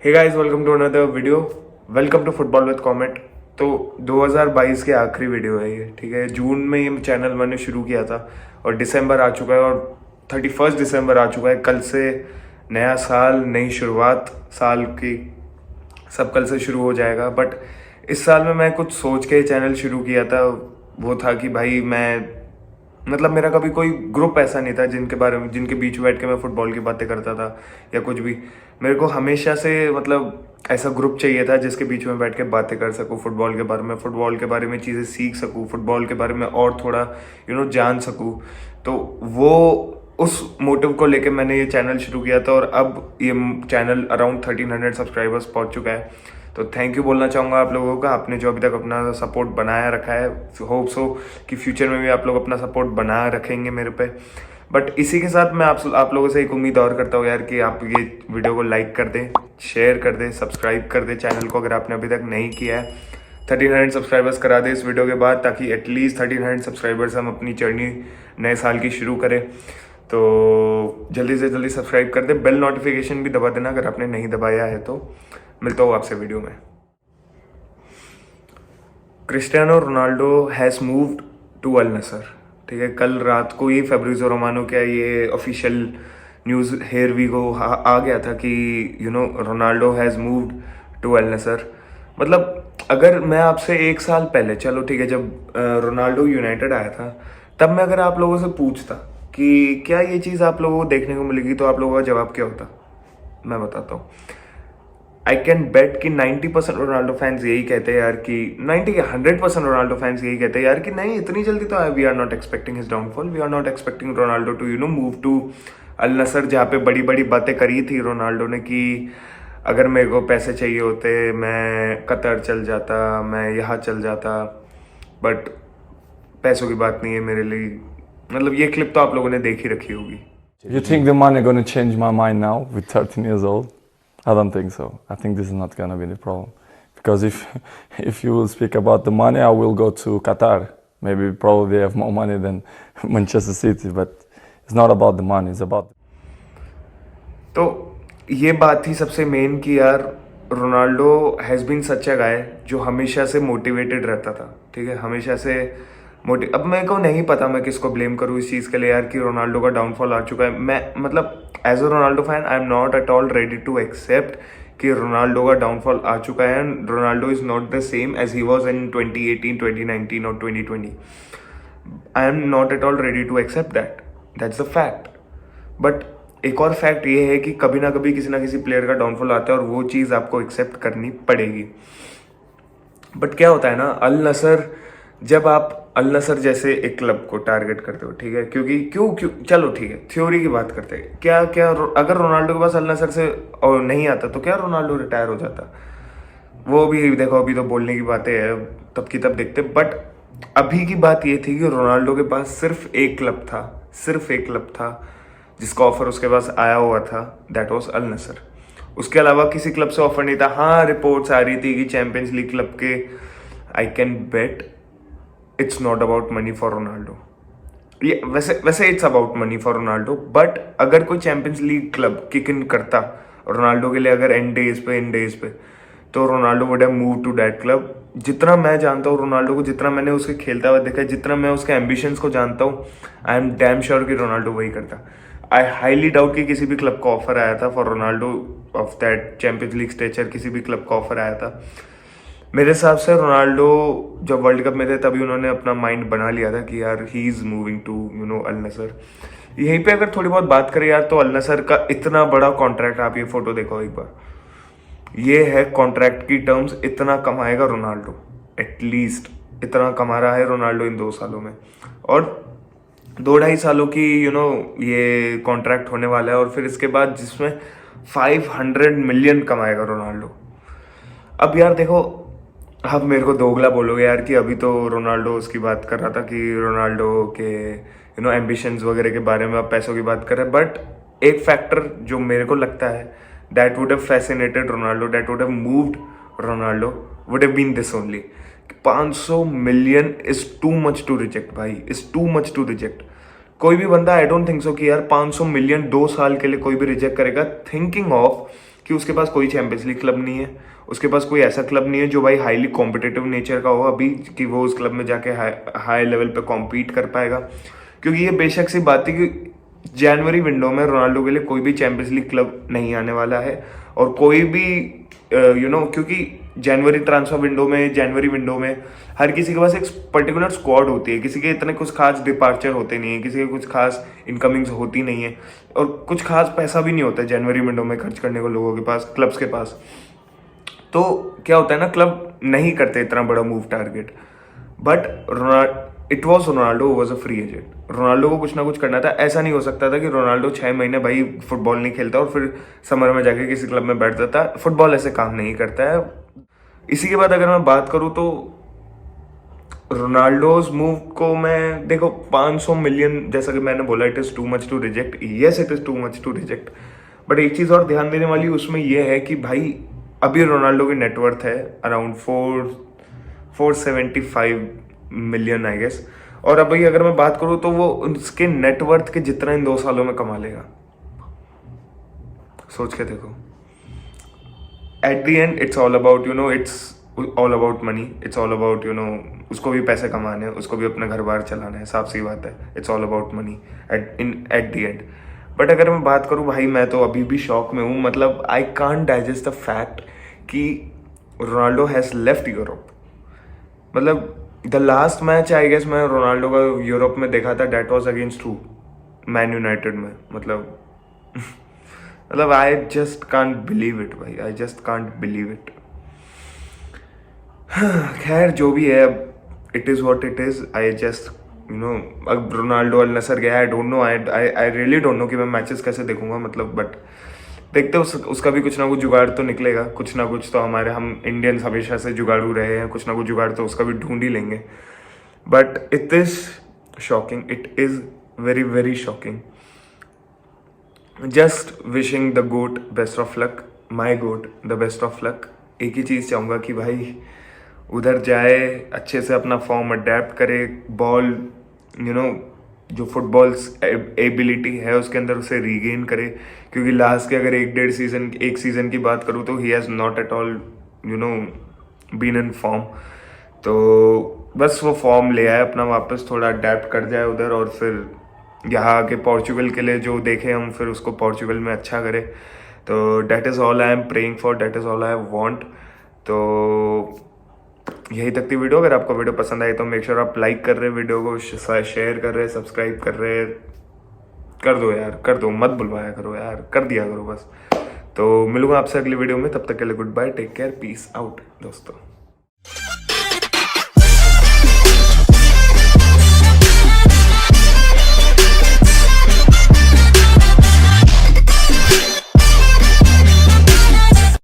Hey guys, welcome to another video. Welcome to football with comet. तो 2022 के आखिरी video है ये, ठीक है। जून में ये चैनल मैंने शुरू किया था और दिसंबर आ चुका है और 31 दिसंबर आ चुका है। कल से नया साल, नई शुरुआत साल की, सब कल से शुरू हो जाएगा। बट इस साल में मैं कुछ सोच के चैनल शुरू किया था। वो था कि भाई मेरा कभी कोई ग्रुप ऐसा नहीं था जिनके बीच बैठ के मैं फुटबॉल की बातें करता था या कुछ भी। मेरे को हमेशा से ऐसा ग्रुप चाहिए था जिसके बीच में बैठ के बातें कर सकूँ फुटबॉल के बारे में चीज़ें सीख सकूँ, फुटबॉल के बारे में और थोड़ा जान सकूँ। तो वो उस मोटिव को लेके मैंने ये चैनल शुरू किया था और अब ये चैनल अराउंड 1300 सब्सक्राइबर्स पहुंच चुका है। तो थैंक यू बोलना चाहूँगा आप लोगों का, आपने जो अभी तक अपना सपोर्ट बनाया रखा है। होप सो कि फ्यूचर में भी आप लोग अपना सपोर्ट बनाए रखेंगे मेरे पे। बट इसी के साथ मैं आप लोगों से एक उम्मीद और करता हूँ यार कि आप ये वीडियो को लाइक कर दें, शेयर कर दें, सब्सक्राइब कर दें चैनल को अगर आपने अभी तक नहीं किया है। 1300 सब्सक्राइबर्स करा दें इस वीडियो के बाद, ताकि एटलीस्ट 1300 सब्सक्राइबर्स हम अपनी जर्नी नए साल की शुरू करें। तो जल्दी से जल्दी सब्सक्राइब कर दें, बेल नोटिफिकेशन भी दबा देना अगर आपने नहीं दबाया है। तो मिलता हूँ आपसे वीडियो में। Cristiano Ronaldo has moved to Al Nassr, ठीक है। कल रात को ही फैब्रिज़ो रोमानो का ये ऑफिशियल न्यूज़ हेयर वी को आ गया था कि Ronaldo has moved to Al नसर। अगर मैं आपसे एक साल पहले, चलो ठीक है, जब रोनाल्डो यूनाइटेड आया था, तब मैं अगर आप लोगों से पूछता कि क्या ये चीज़ आप लोगों को देखने को मिलेगी, तो आप लोगों का जवाब क्या होता? मैं बताता हूँ। आई कैन बेट कि 90% रोनाल्डो फैंस यही कहते हैं यार कि 100% रोनाल्डो फैंस यही कहते हैं यार कि नहीं, इतनी जल्दी तो we are not expecting his downfall, we are not expecting Ronaldo to move to Al Nassr, जहाँ पे बड़ी बड़ी बातें करी थी रोनाल्डो ने कि अगर मेरे को पैसे चाहिए होते मैं कतर चल जाता, मैं यहाँ चल जाता। बट पैसों की बात नहीं है मेरे लिए। ये क्लिप तो आप लोगों ने देख ही रखी होगी। You think the money gonna change my mind now with 13 years old? I don't think so. I think this is not gonna be the problem. Because if you will speak about the money, I will go to Qatar. Maybe probably they have more money than Manchester City, but it's not about the money, it's about... तो ये बात थी सबसे main कि यार Ronaldo has been such अ गाय जो हमेशा से मोटिवेटेड रहता था, ठीक है। हमेशा से अब मेरे को नहीं पता मैं किसको ब्लेम करूँ इस चीज़ के लिए यार कि रोनाल्डो का डाउनफॉल आ चुका है। मैं as a Ronaldo fan I am not at all ready to accept कि रोनाल्डो का डाउनफॉल आ चुका है and Ronaldo is not the same as he was in 2018, 2019 और 2020। I am not at all ready to accept that's the fact. But एक और fact ये है कि कभी ना कभी किसी ना किसी प्लेयर का डाउनफॉल आता है और वो चीज़ आपको एक्सेप्ट करनी पड़ेगी। बट क्या होता है ना, अल नसर, जब आप अल नसर जैसे एक क्लब को टारगेट करते हो, ठीक है, क्योंकि क्यों चलो ठीक है, थ्योरी की बात करते हैं। क्या अगर रोनाल्डो के पास अल नसर से और नहीं आता तो क्या रोनाल्डो रिटायर हो जाता? वो भी देखो, अभी तो बोलने की बातें है, तब की तब देखते। बट अभी की बात ये थी कि रोनाल्डो के पास सिर्फ एक क्लब था जिसका ऑफर उसके पास आया हुआ था, दैट वाज अल नसर। उसके अलावा किसी क्लब से ऑफर नहीं था। हाँ, रिपोर्ट्स आ रही थी कि चैंपियंस लीग क्लब के। I can bet it's not about money for Ronaldo. ये वैसे it's about money for Ronaldo, but अगर कोई champions league club kick in करता रोनाल्डो के लिए, अगर इन डेज पे, तो Ronaldo would have move to that club. जितना मैं जानता हूँ रोनाल्डो को, जितना मैंने उसके खेलता हुआ देखा है, जितना मैं उसके एम्बिशंस को जानता हूँ, आई एम डैम श्योर कि रोनाल्डो वही करता। आई हाईली डाउट कि किसी भी क्लब का ऑफर आया था for Ronaldo of that champions league stature, किसी भी क्लब का ऑफर आया था। मेरे हिसाब से रोनाल्डो जब वर्ल्ड कप में थे तभी उन्होंने अपना माइंड बना लिया था कि यार he is moving to Al नसर। यहीं पे अगर थोड़ी बहुत बात करें यार, तो अल नसर का इतना बड़ा कॉन्ट्रैक्ट, आप ये फोटो देखो एक बार, ये है कॉन्ट्रैक्ट की टर्म्स, इतना कमाएगा रोनाल्डो, एटलीस्ट इतना कमा रहा है रोनाल्डो इन 2 सालों में। और 2-2.5 सालों की ये कॉन्ट्रैक्ट होने वाला है, और फिर इसके बाद जिसमें 500 मिलियन कमाएगा रोनाल्डो। अब यार देखो, अब मेरे को दोगला बोलोगे यार कि अभी तो रोनाल्डो उसकी बात कर रहा था कि रोनाल्डो के एम्बिशंस वगैरह के बारे में आप पैसों की बात कर रहे हैं। बट एक फैक्टर जो मेरे को लगता है that would have fascinated Ronaldo, that would have moved Ronaldo, would have been this only. 500 million is too much to reject भाई, is too much to reject. कोई भी बंदा, आई डोंट थिंक सो कि यार 500 मिलियन 2 साल के लिए कोई भी रिजेक्ट करेगा, थिंकिंग ऑफ कि उसके पास कोई चैंपियंस लीग क्लब नहीं है, उसके पास कोई ऐसा क्लब नहीं है जो भाई हाईली कॉम्पिटिटिव नेचर का हो अभी कि वो उस क्लब में जाके हाई लेवल पे कॉम्पीट कर पाएगा। क्योंकि ये बेशक सी बात थी कि जनवरी विंडो में रोनाल्डो के लिए कोई भी चैंपियंस लीग क्लब नहीं आने वाला है, और कोई भी क्योंकि जनवरी ट्रांसफर विंडो में, जनवरी विंडो में हर किसी के पास एक पर्टिकुलर स्क्वाड होती है, किसी के इतने कुछ खास डिपार्चर होते नहीं है, किसी के कुछ खास इनकमिंग्स होती नहीं है, और कुछ खास पैसा भी नहीं होता है जनवरी विंडो में खर्च करने को लोगों के पास, क्लब्स के पास। तो क्या होता है ना, क्लब नहीं करते इतना बड़ा move target, but it was Ronaldo was a free agent. Ronaldo को कुछ ना कुछ करना था। ऐसा नहीं हो सकता था कि रोनाल्डो 6 महीने भाई फुटबॉल नहीं खेलता और फिर समर में जाके किसी क्लब में बैठ जाता। फुटबॉल ऐसे काम नहीं करता है। इसी के बाद अगर मैं बात करूँ तो रोनाल्डोज मूव को मैं देखो 500 मिलियन, जैसा कि मैंने बोला, it is too much to reject. Yes, it is too much to reject, but एक चीज़ और ध्यान देने वाली उसमें यह है कि भाई अभी रोनाल्डो की नेटवर्थ है अराउंड 475 मिलियन आई गेस। और अभी अगर मैं बात करूं तो वो उसके नेटवर्थ के जितना इन 2 सालों में कमा लेगा, सोच के देखो। At the end it's all about it's all about money, it's all about उसको भी पैसे कमाने हैं, उसको भी अपना घर बार चलाना है, साफ सी बात है। It's all about money at the end. But अगर मैं बात करूं भाई, मैं तो अभी भी शॉक में हूं। मतलब I can't digest the fact कि रोनाल्डो हैज़ लेफ्ट यूरोप। मतलब the last match I guess मैं रोनाल्डो का यूरोप में देखा था, that was against who, Man United में। मतलब I just can't believe it भाई, I just can't believe it. खैर जो भी है, अब it is what it is. I just अब रोनाल्डो अल नसर गया, I don't know, I really don't no कि मैं मैचेस कैसे देखूंगा। मतलब बट देखते उसका भी कुछ ना कुछ जुगाड़ तो निकलेगा। कुछ ना कुछ तो हम इंडियंस हमेशा से जुगाड़ू रहे हैं, कुछ ना कुछ जुगाड़ तो उसका भी ढूंढ ही लेंगे। But it is shocking, it is very very shocking. Just wishing the goat best of luck, my goat the best of luck. एक ही चीज़ चाहूँगा कि भाई उधर जाए, अच्छे से अपना फॉर्म अडेप्ट करे, बॉल जो फुटबॉल्स एबिलिटी है उसके अंदर उसे रीगेन करे। क्योंकि लास्ट के अगर एक सीज़न की बात करूँ तो he has not at all been in form. तो बस वो फॉर्म ले आए अपना वापस, थोड़ा अडेप्ट कर जाए उधर, और फिर यहाँ आके पोर्चुगल के लिए जो देखें हम, फिर उसको पोर्चुगल में अच्छा करे। तो that is all I am praying for, that is all I want. तो यही तक थी वीडियो। अगर आपको वीडियो पसंद आई तो मेक श्योर आप लाइक कर रहे, वीडियो को शेयर कर रहे, सब्सक्राइब कर रहे, कर दो यार, कर दो, मत बुलवाया करो यार, कर दिया करो बस। तो मिलूंगा आपसे अगली वीडियो में, तब तक के लिए goodbye, take care, peace out दोस्तों।